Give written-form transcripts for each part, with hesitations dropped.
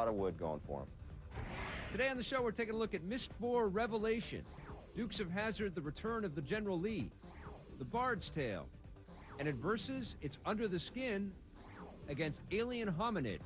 lot of wood going for him. Today on the show, we're taking a look at Myst 4 Revelation, Dukes of Hazzard, The Return of the General Lee, The Bard's Tale, and at Versus, it's Under the Skin against Alien Hominid.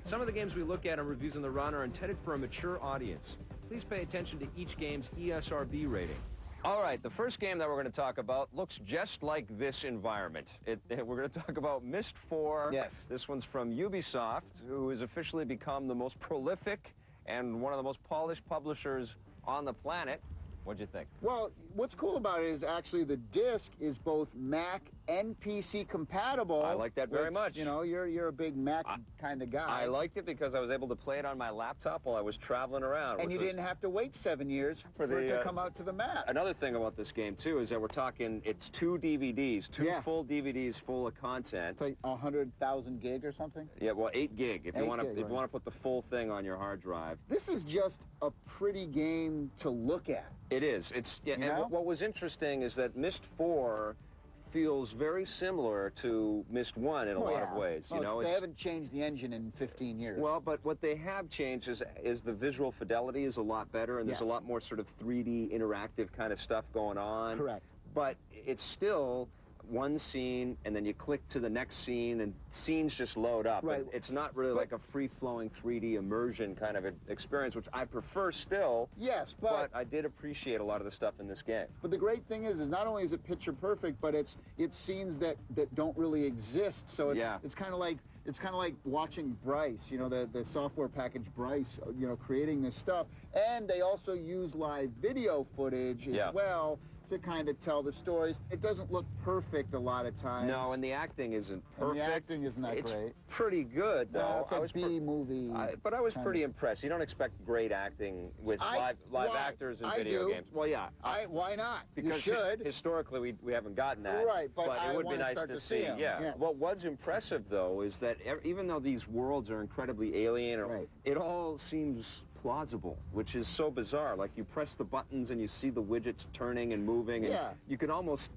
Some of the games we look at on Reviews on the Run are intended for a mature audience. Please pay attention to each game's ESRB rating. All right, the first game that we're going to talk about looks just like this environment. We're going to talk about Myst 4. Yes. This one's from Ubisoft, who has officially become the most prolific and one of the most polished publishers on the planet. What'd you think? Well, what's cool about it is actually the disc is both Mac and PC compatible. I like that very much. You know, you're a big Mac kind of guy. I liked it because I was able to play it on my laptop while I was traveling around. And you didn't have to wait 7 years for it to come out to the Mac. Another thing about this game, too, is that we're talking, it's 2 DVDs, full DVDs full of content. It's like 100,000 gig or something? Yeah, well, 8 gig if you want gig, to want to put the full thing on your hard drive. This is just a pretty game to look at. It is. And what was interesting is that Myst 4 feels very similar to Myst 1 in a lot of ways. They haven't changed the engine in 15 years. Well, but what they have changed is the visual fidelity is a lot better, and there's a lot more sort of 3D interactive kind of stuff going on. Correct. But it's still one scene, and then you click to the next scene, and scenes just load up. Right. It's not really like a free-flowing 3D immersion kind of experience, which I prefer still. Yes, but I did appreciate a lot of the stuff in this game. But the great thing is not only is it picture perfect, but it's scenes that don't really exist. So it's kind of like watching Bryce, the software package Bryce, creating this stuff. And they also use live video footage as well to kind of tell the stories. It doesn't look perfect a lot of times. No, and the acting isn't perfect. And the acting isn't that great. It's pretty good, though. Well, it's a B-movie. But I was pretty impressed. You don't expect great acting with live actors in video games. Well, yeah. Why not? Because you should. Historically, we haven't gotten that. Right, but it would be nice to see. Yeah. What was impressive, though, is that even though these worlds are incredibly alien, it all seems plausible, which is so bizarre. Like, you press the buttons and you see the widgets turning and moving, and you can almost,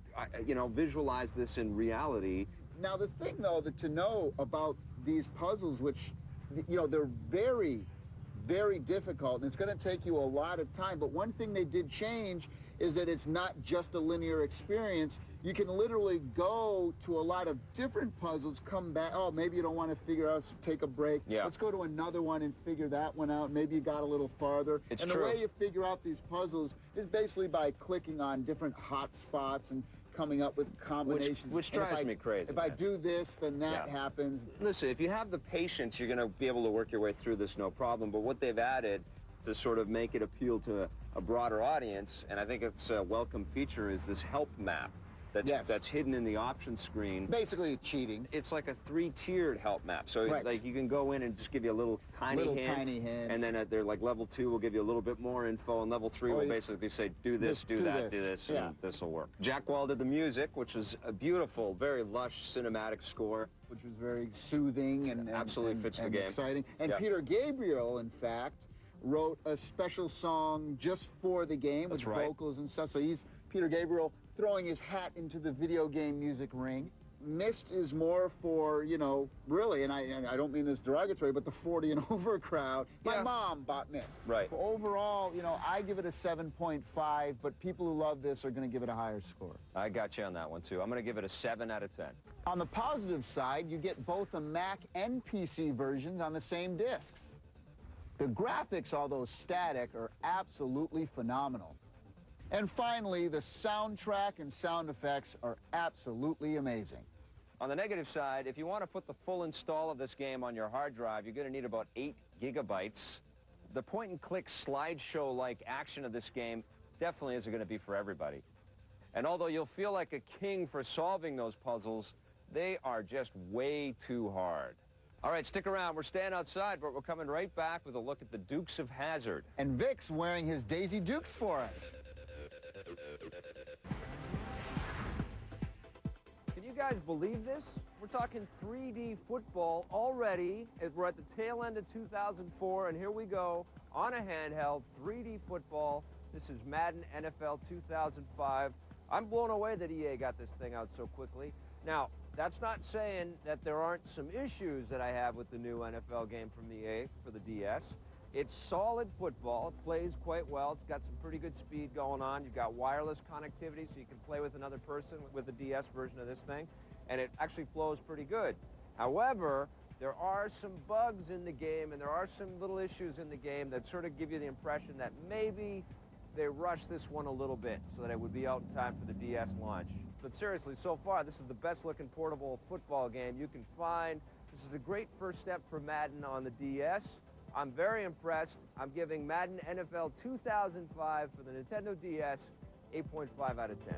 visualize this in reality. Now, the thing, though, to know about these puzzles, which, they're very, very difficult, and it's going to take you a lot of time, but one thing they did change is that it's not just a linear experience. You can literally go to a lot of different puzzles, come back. Oh, maybe you don't want to figure out, so take a break. Yeah. Let's go to another one and figure that one out. Maybe you got a little farther. It's and true. The way you figure out these puzzles is basically by clicking on different hot spots and coming up with combinations. Which drives me crazy. If I do this, then that happens. Listen, if you have the patience, you're going to be able to work your way through this no problem. But what they've added to sort of make it appeal to a broader audience, and I think it's a welcome feature, is this help map that's hidden in the options screen. Basically cheating. It's like a 3-tiered help map. So like you can go in and just give you a little tiny hint. And then they're like level 2 will give you a little bit more info, and level 3 will basically say do this, do that, do this, and this will work. Jack Wall did the music, which was a beautiful, very lush cinematic score. Which was very soothing and absolutely fits the game. Exciting. And Peter Gabriel, in fact, wrote a special song just for the game with vocals and stuff. So he's Peter Gabriel throwing his hat into the video game music ring. Myst is more for, really, and I don't mean this derogatory, but the 40 and over crowd. My mom bought Myst. Right. For overall, I give it a 7.5, but people who love this are going to give it a higher score. I got you on that one, too. I'm going to give it a 7 out of 10. On the positive side, you get both a Mac and PC versions on the same discs. The graphics, although static, are absolutely phenomenal. And finally, the soundtrack and sound effects are absolutely amazing. On the negative side, if you want to put the full install of this game on your hard drive, you're going to need about 8 gigabytes. The point-and-click slideshow-like action of this game definitely isn't going to be for everybody. And although you'll feel like a king for solving those puzzles, they are just way too hard. All right, stick around. We're staying outside, but we're coming right back with a look at the Dukes of Hazzard. And Vic's wearing his Daisy Dukes for us. Can you guys believe this? We're talking 3D football already. We're at the tail end of 2004, and here we go on a handheld, 3D football. This is Madden NFL 2005. I'm blown away that EA got this thing out so quickly. Now, that's not saying that there aren't some issues that I have with the new NFL game from EA for the DS. It's solid football. It plays quite well. It's got some pretty good speed going on. You've got wireless connectivity, so you can play with another person with the DS version of this thing, and it actually flows pretty good. However, there are some bugs in the game, and there are some little issues in the game that sort of give you the impression that maybe they rushed this one a little bit so that it would be out in time for the DS launch. But seriously, so far, this is the best-looking portable football game you can find. This is a great first step for Madden on the DS. I'm very impressed. I'm giving Madden NFL 2005 for the Nintendo DS 8.5 out of 10.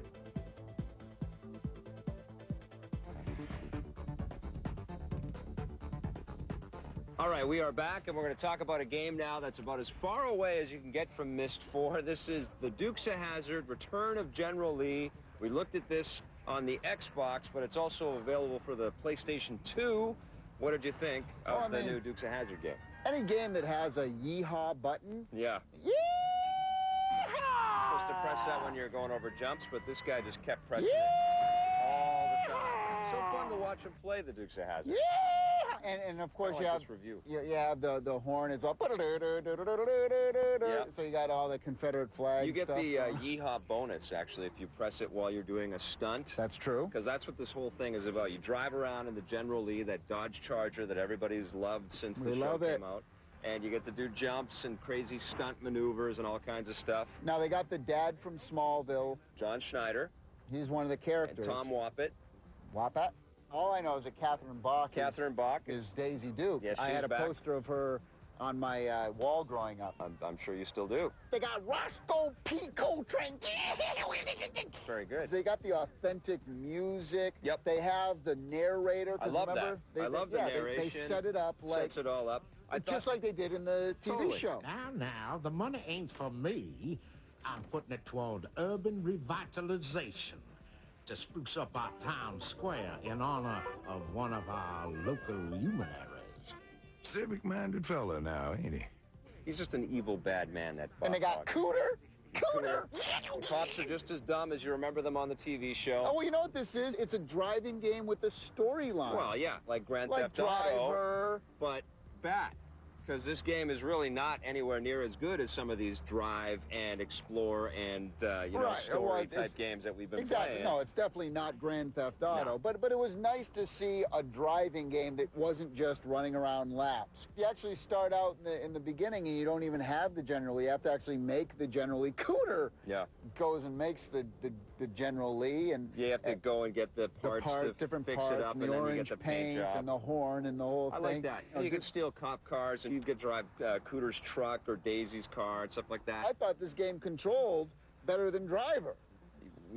All right, we are back, and we're going to talk about a game now that's about as far away as you can get from Myst 4. This is the Dukes of Hazzard, Return of General Lee. We looked at this on the Xbox, but it's also available for the PlayStation 2. What did you think of the new Dukes of Hazzard game? Any game that has a yeehaw button. Yeah. Yeehaw! You're supposed to press that when you're going over jumps, but this guy just kept pressing it all the time. So fun to watch him play the Dukes of Hazzard. Yeah! And of course you have the horn as well. Yep. So you got all the Confederate flags. You get the yeehaw bonus, actually, if you press it while you're doing a stunt. That's true. Because that's what this whole thing is about. You drive around in the General Lee, that Dodge Charger that everybody's loved since the show came out. And you get to do jumps and crazy stunt maneuvers and all kinds of stuff. Now, they got the dad from Smallville. John Schneider. He's one of the characters. And Tom Woppett. Woppett? All I know is that Catherine Bach is Daisy Duke. Yes, I had a poster of her on my wall growing up. I'm sure you still do. They got Roscoe Pico Trent. Very good. They got the authentic music. Yep. They have the narrator. I love that. I love the narration. They set it up sets it all up. Just like they did in the TV show. Now, the money ain't for me. I'm putting it toward urban revitalization to spruce up our town square in honor of one of our local luminaries. Civic-minded fella now, ain't he? He's just an evil bad man, that Bob. And they got Cooter. The cops are just as dumb as you remember them on the TV show. Oh, well, you know what this is? It's a driving game with a storyline. Well, yeah, like Grand Theft Driver. Auto, but bad. Because this game is really not anywhere near as good as some of these drive and explore and story-type games that we've been playing. No, it's definitely not Grand Theft Auto. No. But it was nice to see a driving game that wasn't just running around laps. You actually start out in the beginning and you don't even have the General Lee. You have to actually make the General Lee. Cooter goes and makes the General Lee. And you have to go and get the parts to different fix parts, it up, and the orange paint and the horn and the whole thing. I like that. You could steal cop cars and you could drive Cooter's truck or Daisy's car and stuff like that. I thought this game controlled better than Driver.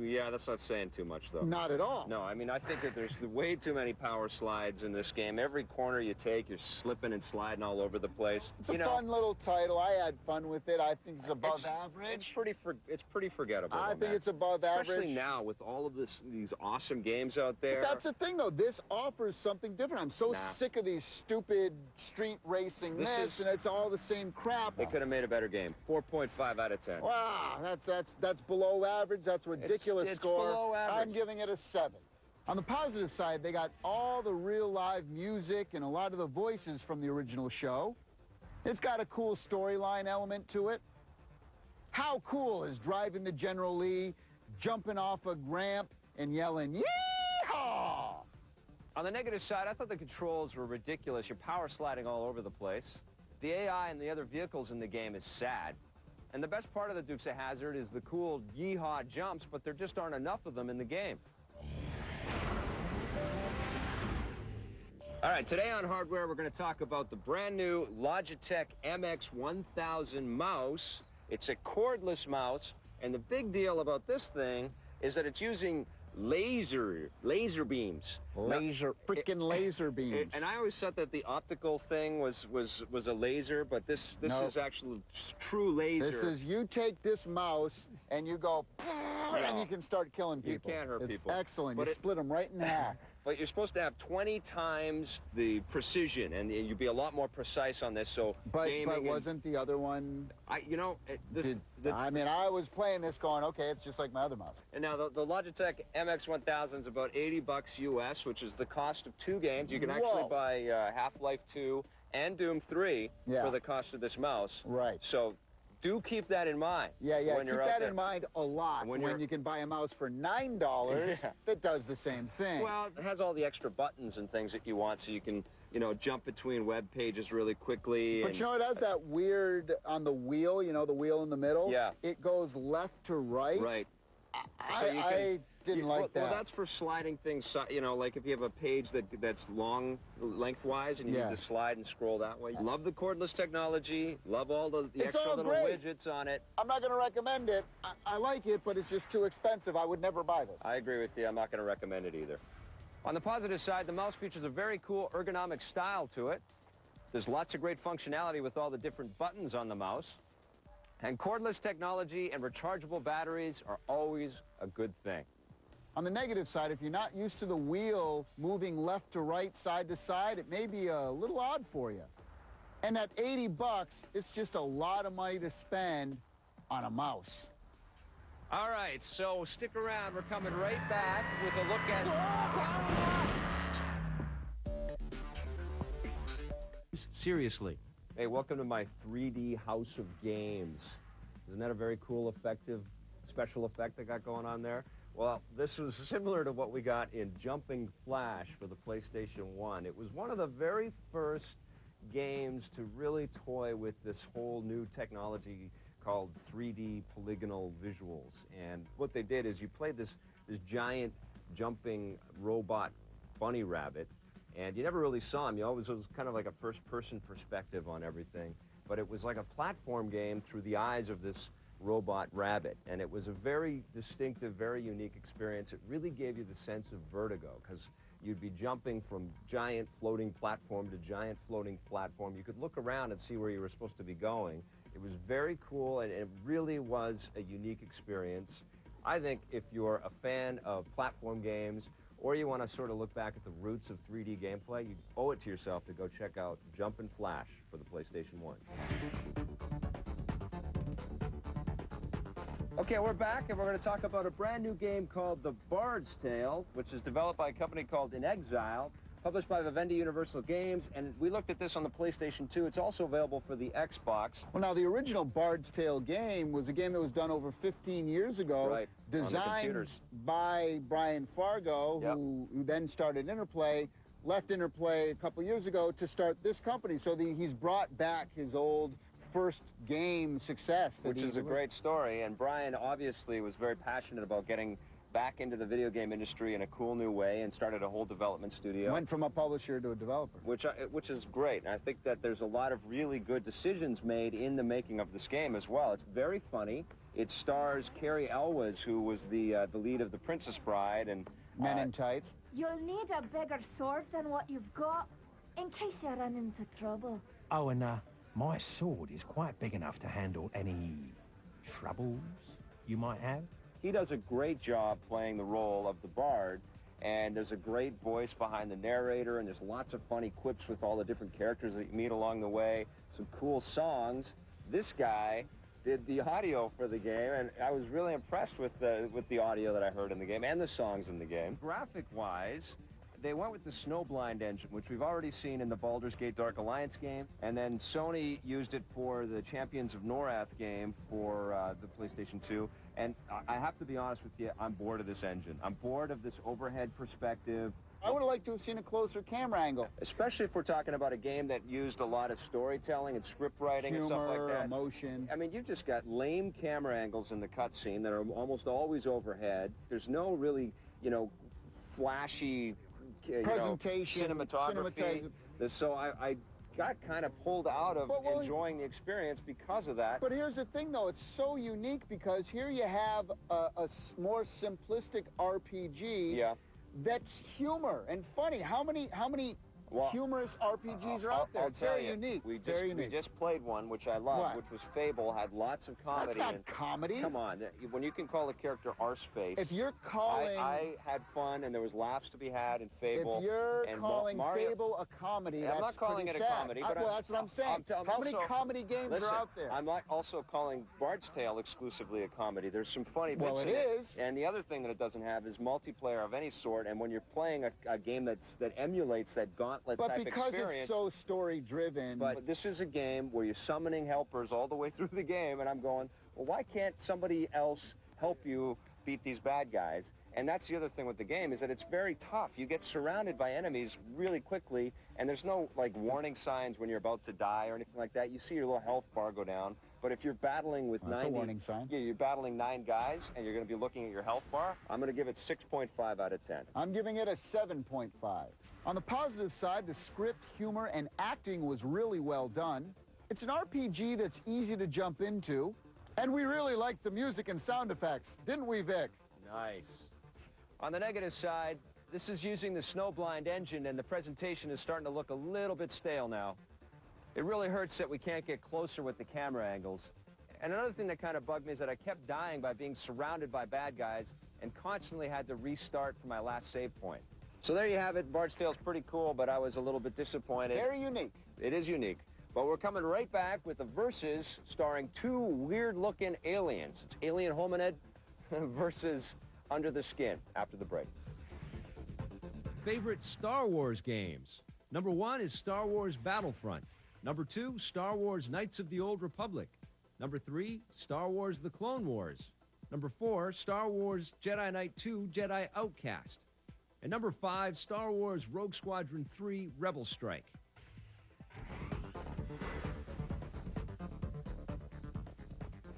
Yeah, that's not saying too much, though. Not at all. No, I mean, I think that there's way too many power slides in this game. Every corner you take, you're slipping and sliding all over the place. It's a fun little title. I had fun with it. I think it's above average. It's pretty forgettable. I think it's above average. Especially now with all of these awesome games out there. But that's the thing, though. This offers something different. I'm so sick of these stupid street racing and it's all the same crap. They could have made a better game. 4.5 out of 10. Wow, that's below average. That's ridiculous. It's score. Below average. I'm giving it a 7. On the positive side, they got all the real live music and a lot of the voices from the original show. It's got a cool storyline element to it. How cool is driving the General Lee, jumping off a ramp, and yelling, "Yeehaw!" On the negative side, I thought the controls were ridiculous. You're power sliding all over the place. The AI and the other vehicles in the game is sad. And the best part of the Dukes of Hazzard is the cool yeehaw jumps, but there just aren't enough of them in the game. All right, today on Hardware, we're going to talk about the brand new Logitech MX1000 mouse. It's a cordless mouse, and the big deal about this thing is that it's using laser beams. Laser beams. And I always thought that the optical thing was a laser, but this is actually true laser. This is, you take this mouse and you go, and you can start killing people. You can't hurt people. It's excellent. You split them right in half. but you're supposed to have 20 times the precision, and you'd be a lot more precise on this. So, but wasn't the other one? I mean, I was playing this going, okay, it's just like my other mouse. And now the Logitech MX1000 is about $80 US, which is the cost of 2 games. You can actually buy Half-Life 2 and Doom 3 for the cost of this mouse. Right. So do keep that in mind. Yeah, keep that in mind a lot when you can buy a mouse for $9 that does the same thing. Well, it has all the extra buttons and things that you want, so you can, jump between web pages really quickly. But it has that weird, on the wheel, the wheel in the middle? Yeah. It goes left to right. Right. I didn't like that. Well, that's for sliding things, like if you have a page that's long lengthwise and you need to slide and scroll that way. Love the cordless technology. Love all the extra little widgets on it. I'm not going to recommend it. I like it, but it's just too expensive. I would never buy this. I agree with you. I'm not going to recommend it either. On the positive side, the mouse features a very cool ergonomic style to it. There's lots of great functionality with all the different buttons on the mouse. And cordless technology and rechargeable batteries are always a good thing. On the negative side, if you're not used to the wheel moving left to right, side to side, it may be a little odd for you. And at $80, it's just a lot of money to spend on a mouse. All right, so stick around. We're coming right back with a look at... Seriously. Hey, welcome to my 3D House of Games. Isn't that a very cool, effective special effect I got going on there? Well, this was similar to what we got in Jumping Flash for the PlayStation 1. It was one of the very first games to really toy with this whole new technology called 3D polygonal visuals. And what they did is you played this giant jumping robot bunny rabbit, and you never really saw him. It was kind of like a first-person perspective on everything. But it was like a platform game through the eyes of this robot rabbit. And it was a very distinctive, very unique experience. It really gave you the sense of vertigo, because you'd be jumping from giant floating platform to giant floating platform. You could look around and see where you were supposed to be going. It was very cool, and it really was a unique experience. I think if you're a fan of platform games, or you want to sort of look back at the roots of 3D gameplay, you owe it to yourself to go check out Jumpin' Flash for the PlayStation 1. Okay, we're back, and we're going to talk about a brand new game called The Bard's Tale, which is developed by a company called In Exile, published by Vivendi Universal Games, and we looked at this on the PlayStation 2. It's also available for the Xbox. Well, now, the original Bard's Tale game was a game that was done over 15 years ago, designed by Brian Fargo, who then started Interplay, left Interplay a couple years ago to start this company. So he's brought back his old first game success. Which is a great story, and Brian obviously was very passionate about getting back into the video game industry in a cool new way and started a whole development studio. Went from a publisher to a developer. Which is great. And I think that there's a lot of really good decisions made in the making of this game as well. It's very funny. It stars Carrie Elwes, who was the lead of The Princess Bride. And Men in Tights. You'll need a bigger sword than what you've got, in case you run into trouble. Oh, and my sword is quite big enough to handle any troubles you might have. He does a great job playing the role of the bard, and there's a great voice behind the narrator, and there's lots of funny quips with all the different characters that you meet along the way, some cool songs. This guy did the audio for the game, and I was really impressed with the audio that I heard in the game and the songs in the game. Graphic-wise, they went with the Snowblind engine, which we've already seen in the Baldur's Gate Dark Alliance game, and then Sony used it for the Champions of Norath game for the PlayStation 2. And I have to be honest with you, I'm bored of this engine. I'm bored of this overhead perspective. I would have liked to have seen a closer camera angle. Especially if we're talking about a game that used a lot of storytelling and script writing and stuff like that. Emotion. I mean, you've just got lame camera angles in the cutscene that are almost always overhead. There's no really, flashy presentation, cinematography. So I got kind of pulled out of enjoying the experience because of that. But here's the thing, though. It's so unique because here you have a more simplistic RPG that's humor and funny. How many humorous RPGs are out there. It's very unique. We just played one, which I loved, which was Fable, had lots of comedy. That's not comedy. Come on. When you can call a character Arseface. If you're calling... I had fun, and there was laughs to be had in Fable. If you're and calling Mario, Fable a comedy, I'm not calling it a comedy, but well, that's what I'm saying. How many comedy games are out there? I'm not also calling Bard's Tale exclusively a comedy. There's some funny bits in it. Well, it is. And the other thing that it doesn't have is multiplayer of any sort, and when you're playing a game that emulates that gauntlet type experience. But because it's so story-driven... But this is a game where you're summoning helpers all the way through the game, and I'm going, well, why can't somebody else help you beat these bad guys? And that's the other thing with the game, is that it's very tough. You get surrounded by enemies really quickly, and there's no, like, warning signs when you're about to die or anything like that. You see your little health bar go down. But if you're battling with 90... That's a warning sign. Yeah, you're battling 9 guys, and you're going to be looking at your health bar, I'm going to give it 6.5 out of 10. I'm giving it a 7.5. On the positive side, the script, humor, and acting was really well done. It's an RPG that's easy to jump into, and we really liked the music and sound effects, didn't we, Vic? Nice. On the negative side, this is using the Snowblind engine, and the presentation is starting to look a little bit stale now. It really hurts that we can't get closer with the camera angles. And another thing that kind of bugged me is that I kept dying by being surrounded by bad guys and constantly had to restart from my last save point. So there you have it. Bard's Tale's pretty cool, but I was a little bit disappointed. Very unique. It is unique. But we're coming right back with the Versus starring 2 weird-looking aliens. It's Alien Hominid versus Under the Skin after the break. Favorite Star Wars games. Number 1 is Star Wars Battlefront. Number 2, Star Wars Knights of the Old Republic. Number 3, Star Wars The Clone Wars. Number 4, Star Wars Jedi Knight 2, Jedi Outcast. And number 5, Star Wars Rogue Squadron 3, Rebel Strike.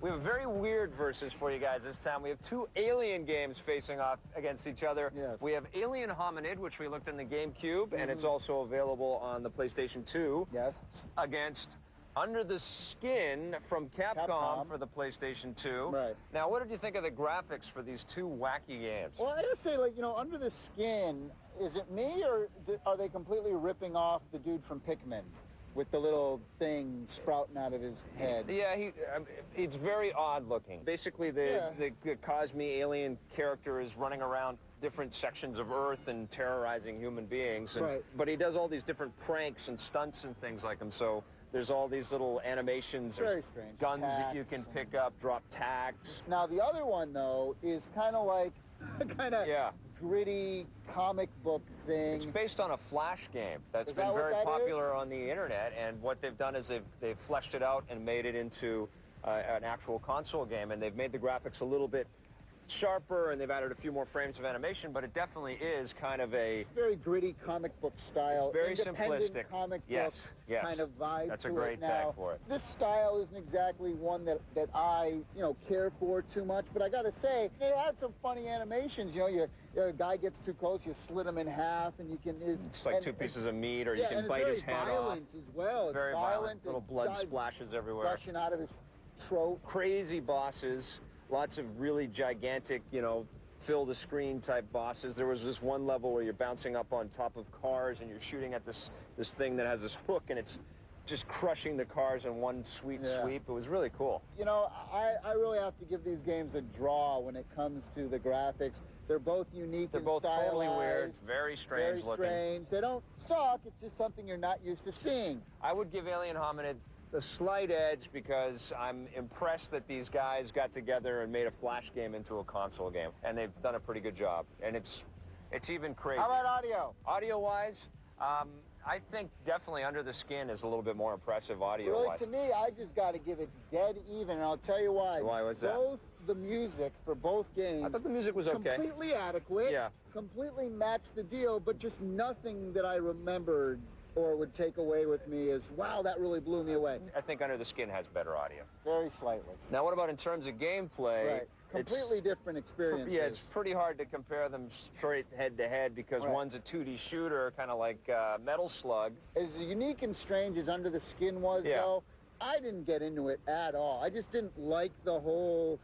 We have a very weird Versus for you guys this time. We have 2 alien games facing off against each other. Yes. We have Alien Hominid, which we looked in the GameCube, and it's also available on the PlayStation 2. Yes. Against Under the Skin from Capcom for the PlayStation 2. Right. Now, what did you think of the graphics for these 2 wacky games? Well, I gotta say, like, you know, Under the Skin, is it me, or are they completely ripping off the dude from Pikmin with the little thing sprouting out of his head? Yeah, it's very odd looking. Basically, the Cosme alien character is running around different sections of Earth and terrorizing human beings. And, right. But he does all these different pranks and stunts and things like them. So there's all these little animations. Very strange. Guns that you can pick up, drop tacks. Now, the other one, though, is kind of like gritty comic book thing. It's based on a Flash game that's Is been that very what that popular is? on the internet, and what they've done is they've fleshed it out and made it into an actual console game, and they've made the graphics a little bit sharper, and they've added a few more frames of animation, but it definitely is kind of a... very gritty comic book style. It's very independent simplistic. Comic Yes, book yes. kind of vibe. That's a to great it now. tag for it. This style isn't exactly one that I, care for too much, but I gotta say, it has some funny animations. A guy gets too close, you slit him in half, and you can... It's like 2 pieces of meat, or you can bite his hand off. It's very violent as well. It's very violent. Little blood splashes everywhere. Gushing out of his throat. Crazy bosses. Lots of really gigantic, fill the screen type bosses. There was this one level where you're bouncing up on top of cars and you're shooting at this thing that has this hook, and it's just crushing the cars in one sweep. It was really cool. I really have to give these games a draw when it comes to the graphics. They're both unique. They're both totally weird, very strange looking. Very strange. They don't suck. It's just something you're not used to seeing. I would give Alien Hominid the slight edge because I'm impressed that these guys got together and made a Flash game into a console game, and they've done a pretty good job. And it's even crazy. How about audio? Audio-wise, I think definitely Under the Skin is a little bit more impressive audio-wise. Really, to me, I just got to give it dead even, and I'll tell you why. Why was that? Both the music for both games... I thought the music was okay. Completely adequate. Yeah. Completely matched the deal, but just nothing that I remembered or would take away with me is, wow, that really blew me away. I think Under the Skin has better audio. Very slightly. Now, what about in terms of gameplay? Right. Completely different experiences. Yeah, it's pretty hard to compare them straight head-to-head because one's a 2D shooter, kind of like Metal Slug. As unique and strange as Under the Skin was, though, I didn't get into it at all. I just didn't like the whole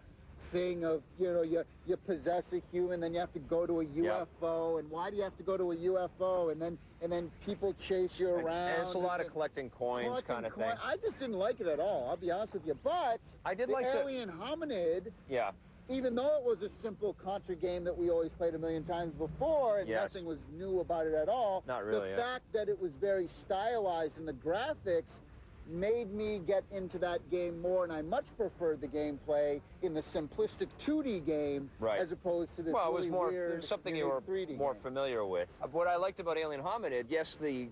thing of, you know, you possess a human, then you have to go to a UFO, and why do you have to go to a UFO? And then people chase you around. And it's a lot of collecting coins kind of thing. I just didn't like it at all, I'll be honest with you. But I did the like Alien Hominid, even though it was a simple Contra game that we always played a million times before, and nothing was new about it at all, not really, the fact that it was very stylized and the graphics made me get into that game more, and I much preferred the gameplay in the simplistic 2D game as opposed to this really weird, it was something you were 3D more game. familiar with. What I liked about Alien Hominid, yes, the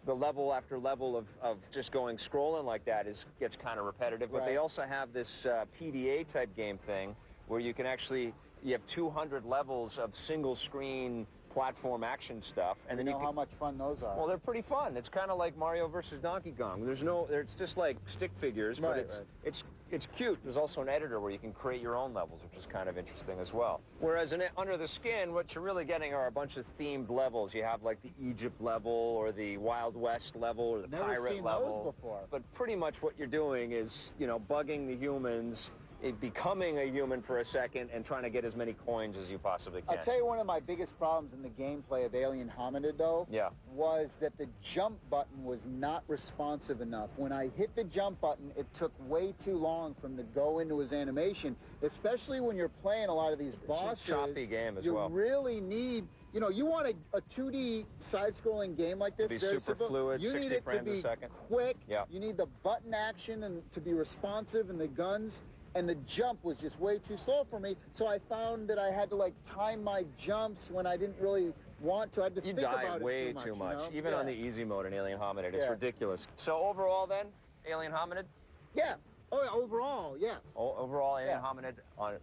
level after level of just going scrolling like that gets kind of repetitive, but they also have this PDA type game thing where you can actually, you have 200 levels of single screen platform action stuff, and then you know how much fun those are. Well, they're pretty fun. It's kind of like Mario versus Donkey Kong. It's just like stick figures, but it's cute. There's also an editor where you can create your own levels, which is kind of interesting as well. Whereas in Under the Skin, what you're really getting are a bunch of themed levels. You have like the Egypt level, or the Wild West level, or the pirate level. Those before. But pretty much what you're doing is, you know, bugging the humans, becoming a human for a second, and trying to get as many coins as you possibly can. I'll tell you, one of my biggest problems in the gameplay of Alien Hominid, though, was that the jump button was not responsive enough. When I hit the jump button, it took way too long for him to go into his animation, especially when you're playing a lot of these bosses. It's a choppy game as well. You really need, you know, you want a 2D side-scrolling game like this. To be super fluid, you 60 need it frames to be a second. Quick. You need the button action and to be responsive, and the guns. And the jump was just way too slow for me, so I found that I had to like time my jumps when I didn't really want to. I had to think about it too much. You die way too much, you know? even on the easy mode in Alien Hominid. It's ridiculous. So overall, then, Alien Hominid? Yeah. Oh, yeah, overall, yes. Overall, Alien Hominid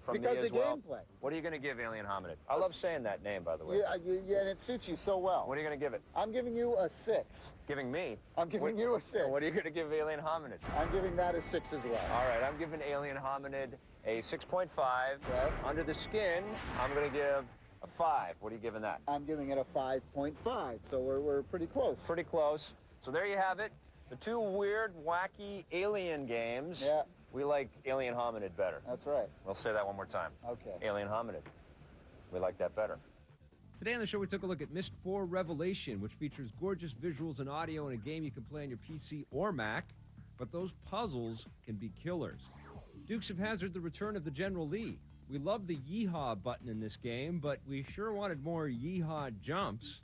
from me as well. Because the gameplay. What are you going to give Alien Hominid? I love saying that name, by the way. Yeah, and it suits you so well. What are you going to give it? I'm giving you a 6. Giving me? I'm giving you a 6. What are you going to give Alien Hominid? I'm giving that a 6 as well. All right, I'm giving Alien Hominid a 6.5. Yes. Under the Skin, I'm going to give a 5. What are you giving that? I'm giving it a 5.5, so we're pretty close. Pretty close. So there you have it. The two weird, wacky alien games. Yeah. We like Alien Hominid better. That's right. We'll say that one more time. Okay. Alien Hominid. We like that better. Today on the show, we took a look at Myst 4 Revelation, which features gorgeous visuals and audio in a game you can play on your PC or Mac, but those puzzles can be killers. Dukes of Hazzard, the return of the General Lee. We love the yeehaw button in this game, but we sure wanted more yeehaw jumps.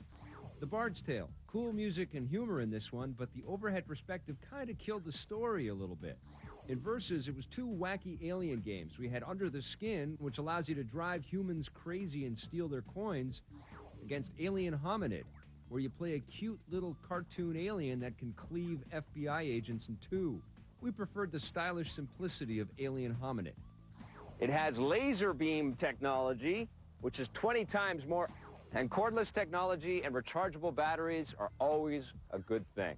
The Bard's Tale. Cool music and humor in this one, but the overhead perspective kind of killed the story a little bit. In Versus, it was two wacky alien games. We had Under the Skin, which allows you to drive humans crazy and steal their coins, against Alien Hominid, where you play a cute little cartoon alien that can cleave FBI agents in two. We preferred the stylish simplicity of Alien Hominid. It has laser beam technology, which is 20 times more, and cordless technology and rechargeable batteries are always a good thing.